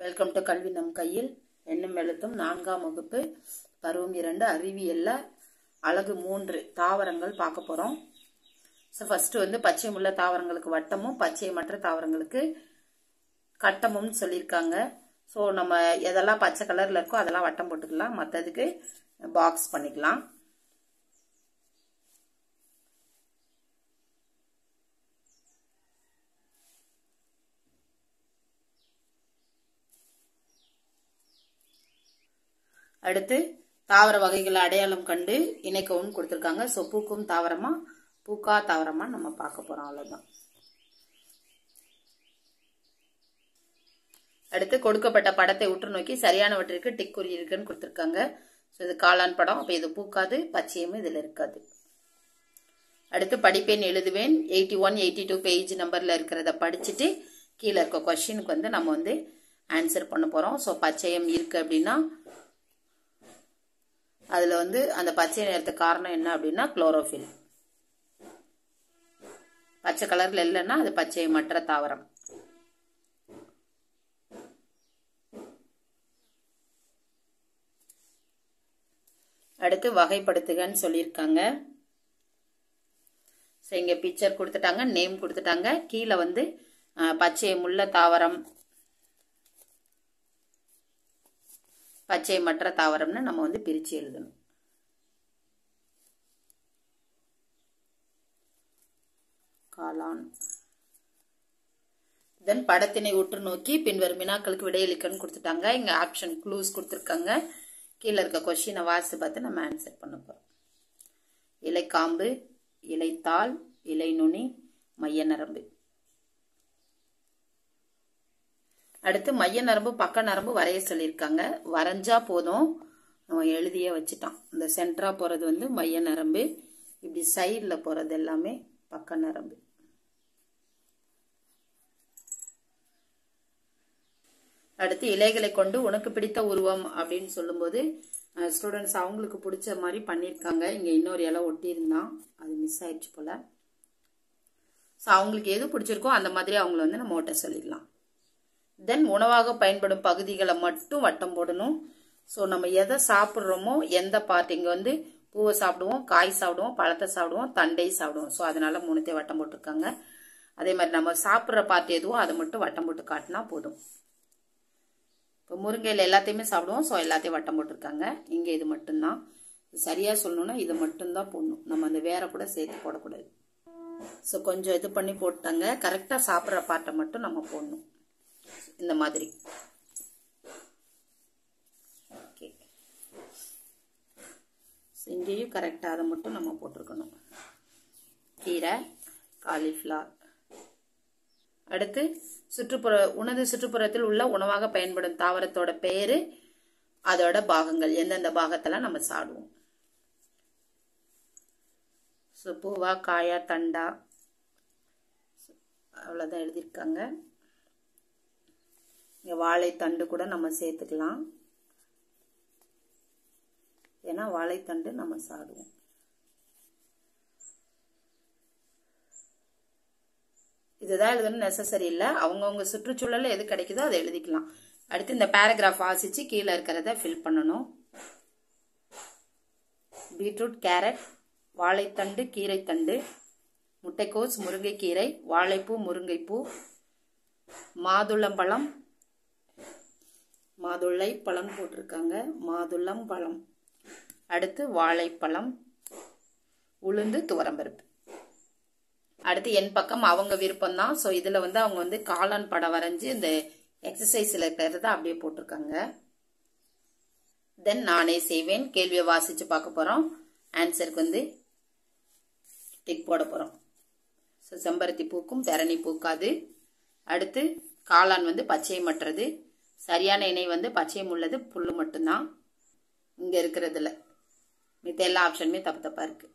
Welcome to கல்வி நம் கையில். எண்ணும் எழுத்தும் 4ஆம் வகுப்பு பருவம் 2 அறிவியல்ல அலகு 3 தாவரங்கள் பார்க்க போறோம். ஃபர்ஸ்ட் வந்து பச்சை முள்ள தாவரங்களுக்கு வட்டமும் பச்சை மற்ற தாவரங்களுக்கு கட்டமும் சொல்லியிருக்காங்க. ஸோ நம்ம எதெல்லாம் பச்சை கலர்ல இருக்கோ அதெல்லாம் வட்டம் போட்டுக்கலாம், மற்றதுக்கு பாக்ஸ் பண்ணிக்கலாம். அடுத்து தாவர வகைகளை அடையாளம் கண்டு இணைக்கவும் கொடுத்துருக்காங்க. ஸோ பூக்கும் தாவரமா பூக்கா தாவரமா நம்ம பார்க்க போறோம், அவ்வளவுதான். அடுத்து கொடுக்கப்பட்ட படத்தை உற்று நோக்கி சரியானவற்றிற்கு டிக் குறி இருக்குன்னு கொடுத்துருக்காங்க. ஸோ இது காளான் படம், அப்போ இது பூக்காது, பச்சையும் இதில் இருக்காது. அடுத்து படிப்பேன் எழுதுவேன் 81 82 பேஜ் நம்பர்ல இருக்கிறத படிச்சுட்டு கீழே இருக்க கொஸ்டினுக்கு வந்து நம்ம வந்து ஆன்சர் பண்ண போறோம். ஸோ பச்சையம் இருக்கு அப்படின்னா அதுல வந்து அந்த பச்சை நிறத்துக்கு காரணம் என்ன அப்படின்னா குளோரோஃபில். பச்சை கலர்ல இல்லைன்னா அது பச்சை மற்ற தாவரம். அடுத்து வகைப்படுத்துகன்னு சொல்லியிருக்காங்க. இங்க பிக்சர் கொடுத்துட்டாங்க, நேம் கொடுத்துட்டாங்க. கீழே வந்து பச்சை முள்ள தாவரம், பச்சை மற்ற தாவரம்னு நம்ம வந்து பிரிச்சு எழுதணும். காளான். தென் படத்தினை உற்று நோக்கி பின்வரும் வினாக்களுக்கு விடையளிக்கன்னு கொடுத்துட்டாங்க. இங்க ஆப்ஷன் க்ளூஸ் கொடுத்துருக்காங்க. கீழே இருக்க கொஸ்டினை வாசித்து பார்த்து நம்ம ஆன்சர் பண்ண போறோம். இலைக்காம்பு, இலைத்தாள், இலை நுனி, மைய நரம்பு. அடுத்து மைய நரம்பு பக்க நரம்பு வரைய சொல்லியிருக்காங்க. வரைஞ்சா போதும், நம்ம எழுதியே வச்சுட்டான். இந்த சென்டரா போறது வந்து மைய நரம்பு, இப்படி சைட்ல போறது எல்லாமே பக்க நரம்பு. அடுத்து இலைகளை கொண்டு உனக்கு பிடித்த உருவம் அப்படின்னு சொல்லும்போது ஸ்டூடெண்ட்ஸ் அவங்களுக்கு பிடிச்ச மாதிரி பண்ணியிருக்காங்க. இங்க இன்னொரு இலை ஒட்டி இருந்தான், அது மிஸ் ஆயிடுச்சு போல. ஸோ அவங்களுக்கு எது பிடிச்சிருக்கோ அந்த மாதிரி அவங்கள வந்து நம்ம ஓட்ட சொல்லிடலாம். தென் உணவாக பயன்படும் பகுதிகளை மட்டும் வட்டம் போடணும். ஸோ நம்ம எதை சாப்பிட்றோமோ எந்த பார்ட், இங்கே வந்து பூவை சாப்பிடுவோம், காய் சாப்பிடுவோம், பழத்தை சாப்பிடுவோம், தண்டை சாப்பிடுவோம். ஸோ அதனால 3 வட்டம் போட்டிருக்காங்க. அதே மாதிரி நம்ம சாப்பிட்ற பார்ட் எதுவோ அதை மட்டும் வட்டம் போட்டு காட்டினா போதும். இப்போ முருங்கையில் எல்லாத்தையுமே சாப்பிடுவோம், ஸோ எல்லாத்தையும் வட்டம் போட்டிருக்காங்க. இங்கே இது மட்டும்தான். சரியா சொல்லணும்னா இது மட்டும்தான் போடணும், நம்ம அந்த வேற கூட சேர்த்து போடக்கூடாது. ஸோ கொஞ்சம் இது பண்ணி போட்டாங்க. கரெக்டாக சாப்பிட்ற பார்ட்டை மட்டும் நம்ம போடணும் இந்த மாதிரி. ஓகே, இங்கேயும் கரெக்டாக அதை மட்டும் நம்ம போட்டிருக்கணும். கீரை, காலிஃப்ளவர். அடுத்து உனது சுற்றுப்புறத்தில் உள்ள உணவாக பயன்படும் தாவரத்தோட பெயரு, அதோட பாகங்கள், எந்தெந்த பாகத்தெல்லாம் நம்ம சாப்பிடுவோம். ஸோ பூவா, காயா, தண்டா, அவ்வளோதான் எழுதியிருக்காங்க. இங்கே வாழைத்தண்டு கூட நம்ம சேர்த்துக்கலாம், ஏன்னா வாழைத்தண்டு நம்ம சாப்பிடுவோம். இதுதான் எழுதணும் நெசசரி இல்லை, அவங்கவுங்க சுற்றுச்சூழல்ல எது கிடைக்குதோ அதை எழுதிக்கலாம். அடுத்து இந்த பேராகிராஃப் வாசிச்சு கீழே இருக்கிறத ஃபில் பண்ணணும். பீட்ரூட், கேரட், வாழைத்தண்டு, கீரைத்தண்டு, முட்டைக்கோஸ், முருங்கைக்கீரை, வாழைப்பூ, முருங்கைப்பூ, மாதுளம்பழம், மாதுளை பழம் போட்டிருக்காங்க, மாதுளம் பழம். அடுத்து வாழைப்பழம், உளுந்து, துவரம்பருப்பு. அடுத்து என் பக்கம் அவங்க விருப்பம் தான். ஸோ இதுல வந்து அவங்க வந்து காளான் படம் வரைஞ்சி இந்த எக்ஸசைஸ்ல இருக்கிறத அப்படியே போட்டிருக்காங்க. தென் நானே செய்வேன் கேள்வியை வாசிச்சு பார்க்க போறோம். ஆன்சருக்கு வந்து டிக் போட போறோம். ஸோ செம்பருத்தி பூக்கும், பெரணி பூக்காது. அடுத்து காளான் வந்து பச்சை மற்றது. சரியான இணை வந்து பச்சையும் உள்ளது, புல்லு மட்டும்தான் இங்க இருக்கிறதுல. மித்த எல்லா ஆப்ஷனுமே தப்பு தப்பா இருக்கு.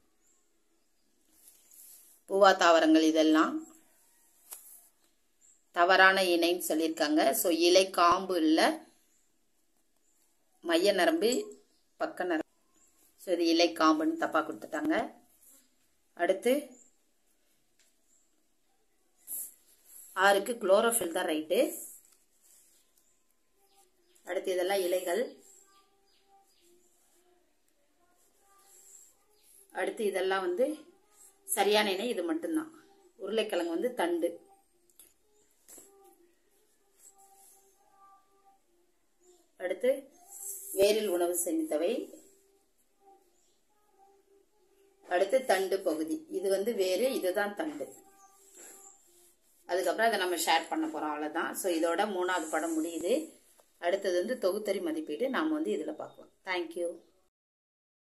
பூவா தாவரங்கள் இதெல்லாம் தவறான இணைன்னு சொல்லியிருக்காங்க. ஸோ இலை காம்பு இல்லை, மைய நரம்பு பக்க நரம்பு. ஸோ இது இலை காம்புன்னு தப்பா கொடுத்துட்டாங்க. அடுத்து 6க்கு குளோரோஃபில் தான் ரைட்டு. அடுத்து இதெல்லாம் இலைகள். அடுத்து இதெல்லாம் வந்து சரியான இணை, இது மட்டும்தான். உருளைக்கிழங்கு வந்து தண்டு. அடுத்து வேரில் உணவு சேமித்தவை. அடுத்து தண்டு பகுதி, இது வந்து வேறு, இதுதான் தண்டு. அதுக்கப்புறம் அதை நம்ம ஷேர் பண்ண போறோம், அவ்வளவுதான். ஸோ இதோட 3வது படம் முடியுது. அடுத்தது வந்து தொகுத்தறி மதிப்பீடு நாம் வந்து இதில் பார்க்கலாம். தேங்க்யூ.